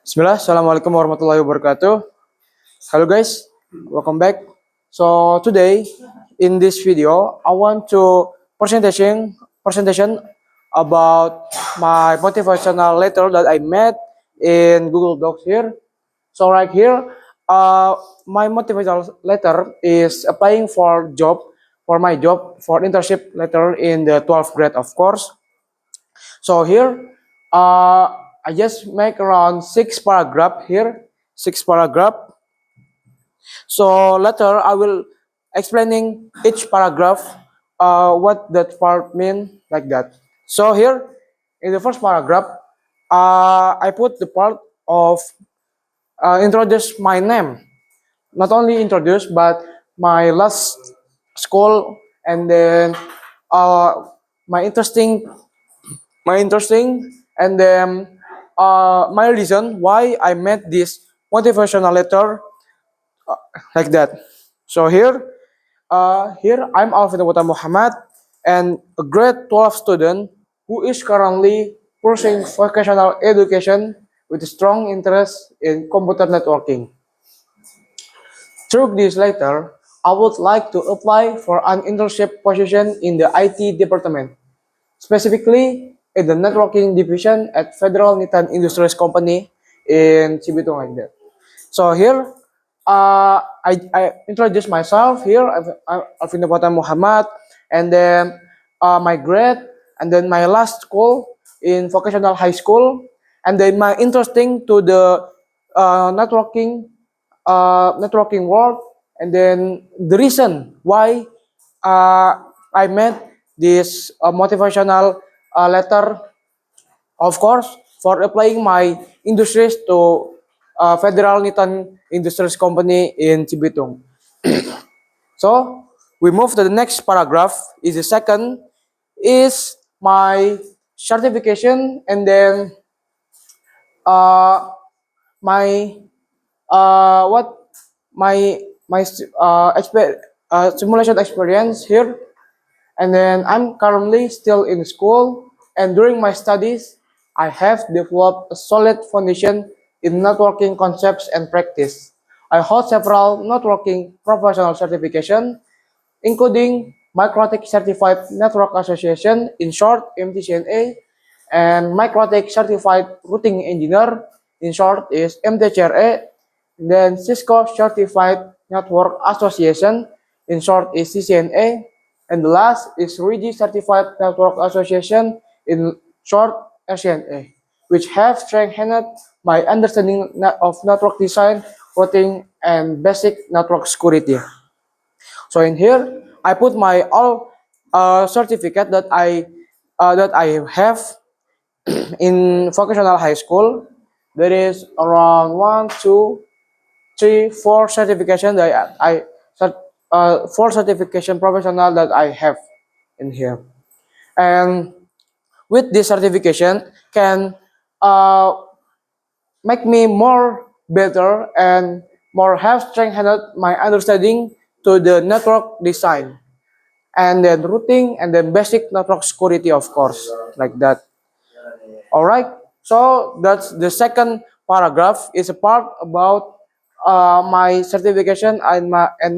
Bismillah, Assalamualaikum warahmatullahi wabarakatuh. Hello guys, welcome back. So today in this video, I want to presentation about my motivational letter that I made in Google Docs here. So right here, my motivational letter is applying for my job for internship letter in the 12th grade, of course. So here, I just make around six paragraph here, six paragraph. So later I will explaining each paragraph, what that part mean like that. So here, in the first paragraph, I put the part of introduce my name. Not only introduce, but my last school and then uh, my interesting and then my reason why I made this motivational letter like that. So here I'm Alvin Abuta Muhammad and a grade 12 student who is currently pursuing vocational education with a strong interest in computer networking. Through this letter, I would like to apply for an internship position in the IT department, specifically in the networking division at Federal Nitan Industries Company in Cibitung like that. So here, I introduce myself here. I'm Alvin Dapata Muhammad, and then my grade, and then my last school in vocational high school, and then my interesting to the networking world, and then the reason why uh, I made this motivational letter, of course, for applying my industries to Federal Nitan Industries Company in Cibitung. So we move to the next paragraph. Is the second is my certification, and then uh, my what my simulation experience here, and then I'm currently still in school, and during my studies I have developed a solid foundation in networking concepts and practice. I hold several networking professional certification, including Microtik Certified Network Association, in short MTCNA, and Microtik Certified Routing Engineer, in short is MTCRA, then Cisco Certified Network Association, in short is CCNA, and the last is RIGI Certified Network Association, in short SCNA, which have strengthened my understanding of network design, routing, and basic network security. So in here, I put my all certificate that I have in vocational high school. There is around one, two, three, four certification that four certification professional that I have in here, and with this certification can uh, make me more better and more have strengthened my understanding to the network design and then routing and then basic network security, of course, like that. All right, so that's the second paragraph is a part about my certification and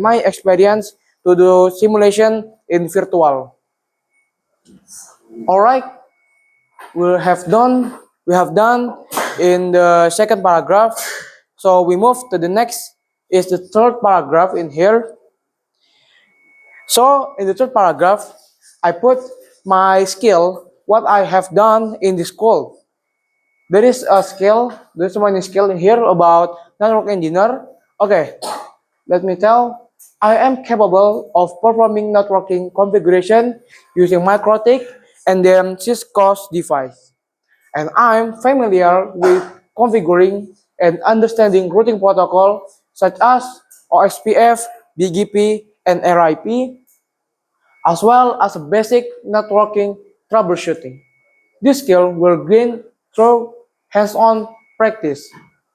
my experience to do simulation in virtual. All right, we have done in the second paragraph. So we move to the next is the third paragraph in here. So in the third paragraph, I put my skill, what I have done in the school. There is a skill, there's one skill here about network engineer. Okay, let me tell. I am capable of performing networking configuration using MikroTik and then Cisco's device. And I'm familiar with configuring and understanding routing protocol such as OSPF, BGP, and RIP, as well as basic networking troubleshooting. This skill will gain through hands-on practice,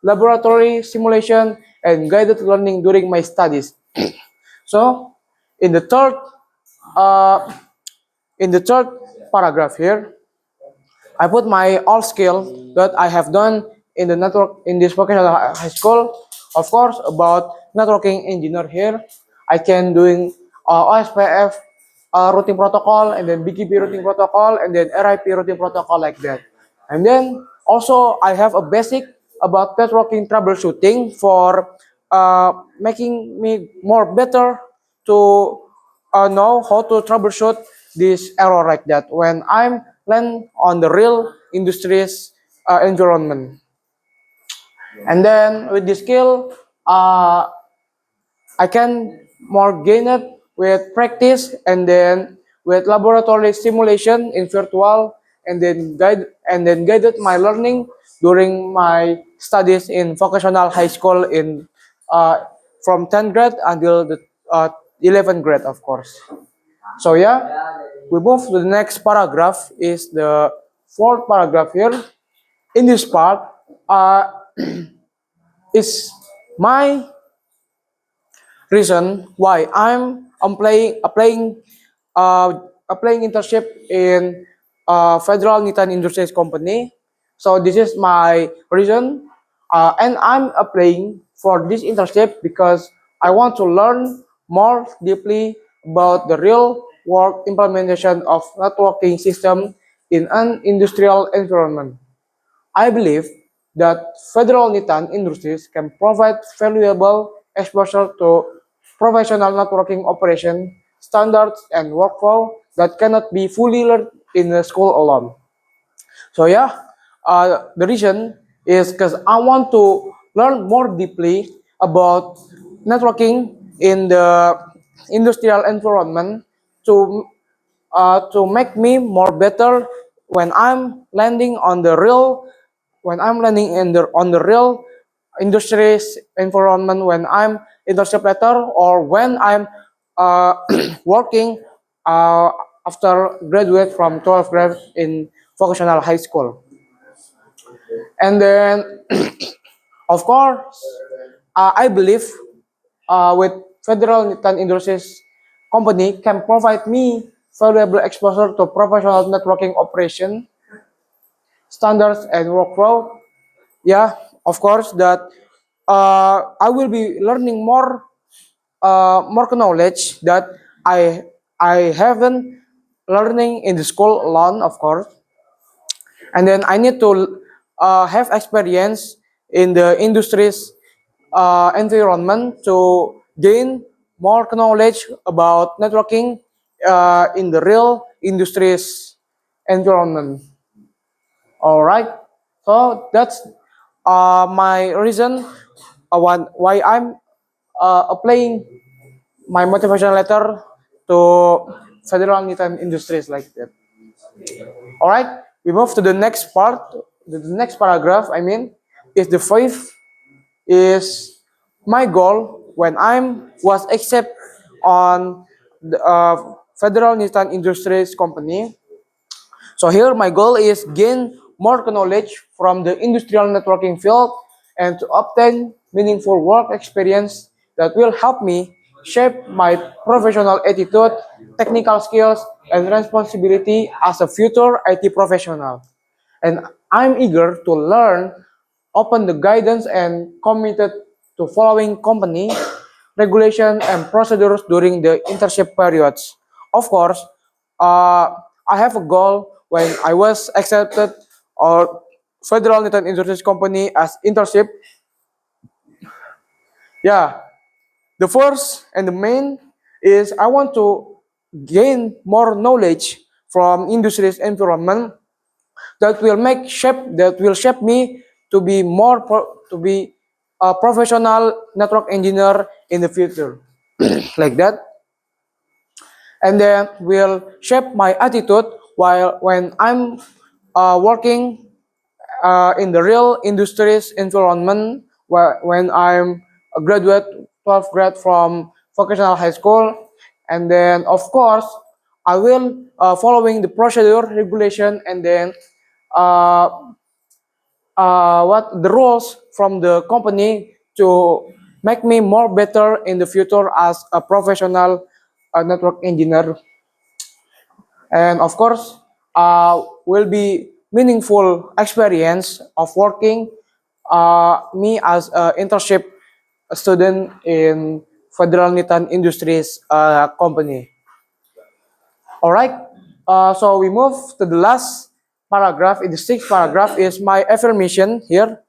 laboratory simulation, and guided learning during my studies. So, in the third, uh, in the third paragraph here, I put my all skill that I have done in the network in this vocational high school, of course, about networking engineer here. I can doing OSPF routing protocol, and then BGP routing protocol, and then RIP routing protocol like that. And then also I have a basic about networking troubleshooting for making me more better to know how to troubleshoot this error like that when I'm land on the real industries environment. And then with this skill, uh, I can more gain it with practice and then with laboratory simulation in virtual and then guided my learning during my studies in vocational high school in uh, from 10th grade until the 11th grade, of course. So yeah, we move to the next paragraph is the fourth paragraph here. In this part, uh, is my reason why I'm uh, applying internship in Federal Nitan Industries Company. So this is my reason, and I'm applying for this internship because I want to learn more deeply about the real world implementation of networking system in an industrial environment. I believe that Federal Nitan Industries can provide valuable exposure to professional networking operation standards and workflow that cannot be fully learned in the school alone. So yeah, the reason is because I want to learn more deeply about networking in the industrial environment to make me more better when I'm landing on the real when I'm landing in the on the real industries environment when I'm interpreter or when I'm uh, working uh, after graduate from 12th grade in vocational high school. And then, of course, I believe with Federal Nitan Industries Company can provide me valuable exposure to professional networking operation standards and workflow. Yeah, of course that I will be learning more knowledge that I I haven't learning in the school alone, of course. And then I need to have experience in the industries environment to gain more knowledge about networking in the real industries environment. All right. So that's my reason why I'm applying my motivation letter to Federal Nitan Industries like that. All right. We move to the next part. The next paragraph, I mean, is the fifth is my goal when I'm was accepted on the Federal Nitan Industries Company. So here my goal is gain more knowledge from the industrial networking field and to obtain meaningful work experience that will help me shape my professional attitude, technical skills, and responsibility as a future IT professional. And I'm eager to learn, open the guidance, and committed to following company regulation and procedures during the internship periods. Of course, uh, I have a goal when I was accepted or Federal Nitan Industries Company as internship. Yeah, the first and the main is I want to gain more knowledge from industry's environment that will shape me to be to be a professional network engineer in the future like that, and then will shape my attitude while when I'm working in the real industries environment when I'm a graduate 12th grade from vocational high school. And then of course I will following the procedure regulation and then uh, what the rules from the company to make me more better in the future as a professional network engineer. And of course will be meaningful experience of working me as an internship student in Federal Nitan Industries company. All right. So we move to the last paragraph. In the sixth paragraph is my affirmation here.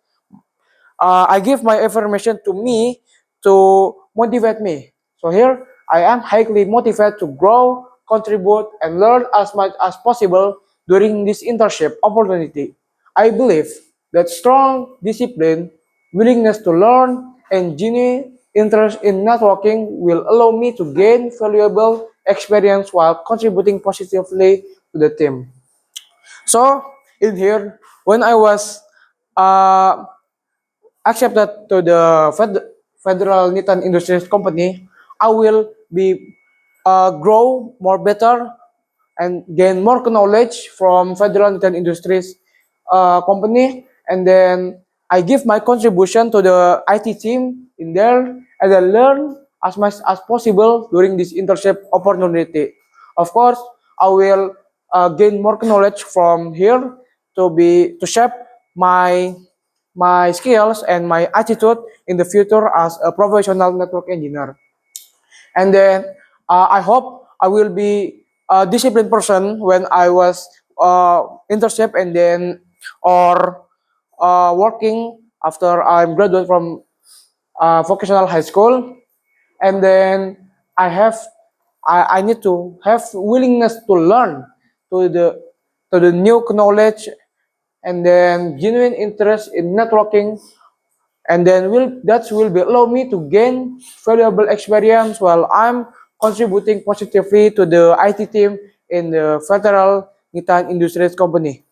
I give my affirmation to me to motivate me. So here I am highly motivated to grow, contribute, and learn as much as possible during this internship opportunity. I believe that strong discipline, willingness to learn, and genuine interest in networking will allow me to gain valuable experience while contributing positively to the team. So in here, when I was uh, accepted to the Federal Nitan Industries Company, I will be grow more better and gain more knowledge from Federal Nitan Industries Company, and then I give my contribution to the IT team in there, and then learn as much as possible during this internship opportunity. Of course, I will gain more knowledge from here to shape my my skills and my attitude in the future as a professional network engineer. And then I hope I will be a disciplined person when I was internship and then or working after I'm graduate from vocational high school. And then I have I need to have willingness to learn to the new knowledge, and then genuine interest in networking, and then will be allow me to gain valuable experience while I'm contributing positively to the IT team in the Federal Nitan Industries Company.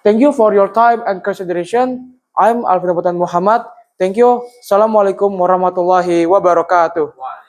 Thank you for your time and consideration. I'm Alvin Muhammad. Thank you. Assalamualaikum warahmatullahi wabarakatuh.